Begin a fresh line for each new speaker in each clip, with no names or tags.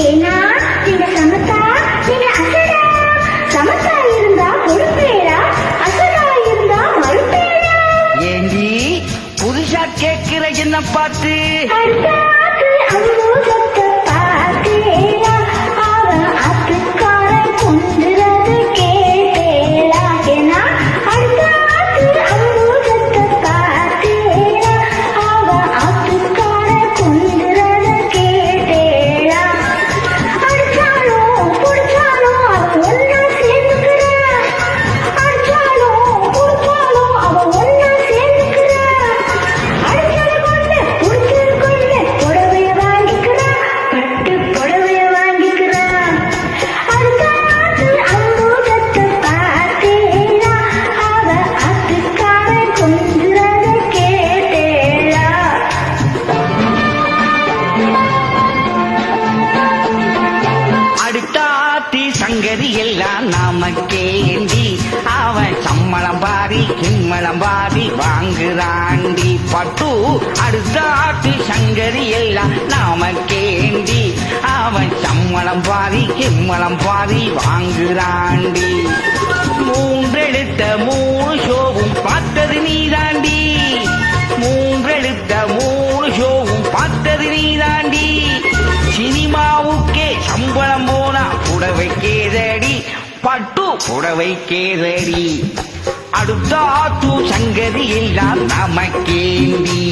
ஏனா நீங்க சமத்தா நீங்க அசடா. சமத்தா இருந்தா பொறுப்பேடா, அசடா இருந்தா மறுப்பேடா.
ஏண்டி புதுசா கேட்கிற என்ன பார்த்து
அடுத்தாத்து அம்முகத்தை பார்த்தேடா, அவன் அத்துக்காரன் கொண்டுறது கேட்டேடா. ஏனா அடுத்தாத்து அம்முகத்தை பார்த்தேடா, அவன் அத்துக்காரன் கொண்டுறது கேட்டேடா. அடிச்சாலும் புடிச்சாலும் அவன் ஒன்னா சேர்ந்துக்கிறா. அடிச்சாலும் புடிச்சாலும் அவன் ஒன்னா சேர்ந்துக்கிறா. அடிச்சது கொண்டு புடிச்சது கொண்டு புடவைய வாங்கிக்கிறா, பட்டு புடவைய வாங்கிக்கிறா. அடுத்தாத்து அம்முகத்தை பார்த்தேடா, அவ அத்துக்காரன் கொண்டுறத கேட்டேடா.
அடுத்தாத்தி சங்கதி எல்லாம் நமக்கேண்டி அவன் சம்மளம் பாதி கிம்மளம் பாதி வாங்குறாண்டி பட்டு. அடுத்தாத்தி சங்கதி எல்லாம் நமக்கேண்டி அவன் சம்மளம் பாதி கிம்மளம் பாதி வாங்குறாண்டி. மூன்றெழுத்த மூணு ஷோவும் பார்த்தது நீதாண்டி, மூன்றெழுத்த மூணு ஷோவும் பார்த்தது நீதாண்டி. சினிமாவுக்கே சம்பளம் போனா புடவை கேதடி, பட்டு புடவை கேதடி. அடுத்தாத்து சங்கதி எல்லாம் நமக்கேண்டி.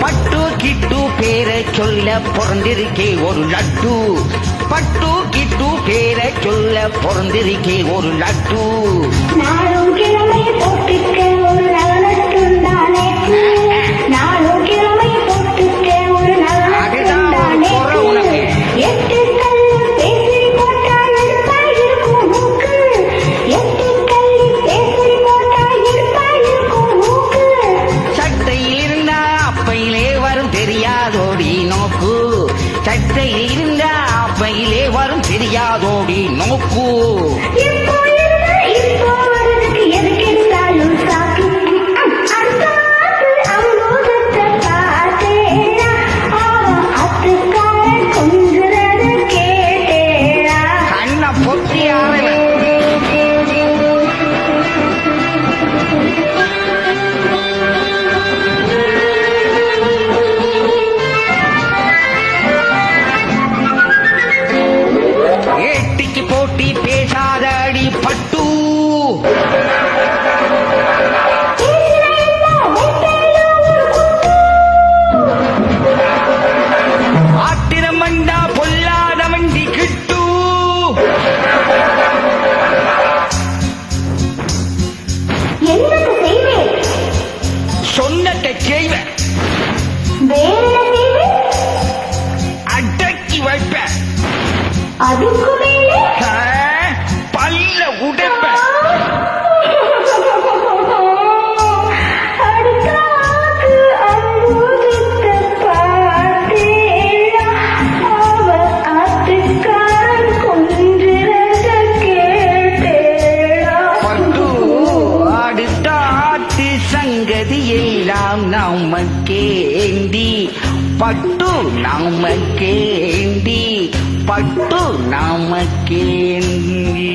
பட்டு கிட்டு பேரை சொல்ல பிறந்திருக்கே ஒரு லட்டு, பட்டு கிட்டு பேரை சொல்ல பிறந்திருக்கே ஒரு லட்டு.
நாளும் கிழமை போட்டுக்க ஒரு நகனத்துண்டானே, நாளும் கிழமை போட்டுக்க ஒரு நகனத்துண்டானே. எட்டு கல்லு பேசரி போட்டா எடுப்பாய் இருக்கும் மூக்கு, எட்டு கல்லு பேசரி போட்டா எடுப்பாய் இருக்கும் மூக்கு.
சட்டையில் இருந்தா அப்பையிலே வரும் தெரியாதோடி நோக்கு, சட்டையில் இருந்தா அப்பையிலே வரும் தெரியாதோடி நோக்கு.
இப்போ இருந்தா இப்போ வரதுக்கு எதுக்கு எடுத்தாலும் சாக்கு. அடுத்தாத்து அம்முகத்தை பார்த்தேடா, அவன் அத்துக்காரன் கொண்டுறத கேட்டேடா.
கண்ண பொத்தியாவே ஏட்டிக்கு போட்டி பேசாத அடி பட்டு. ஆத்திரம் வந்தா பொல்லாத வண்டி கிட்டு.
என்னது செய்வேன்,
சொன்னதை செய்வேன்,
வேற என்ன செய்வேன்,
அடக்கி வைப்பேன்,
அதுக்கு மேலே
பல்ல உடைப்பேன்.
அடுத்தாத்து அம்முகத்தை பார்த்தேடா, அவன் அத்துக்காரன் கொண்டுறத கேட்டேடா.
பட்டு அடுத்தாத்து சங்கதி எல்லாம் நமக்கேண்டி, பட்டு நமக்கேண்டி, பட்டு நமக்கேண்டி.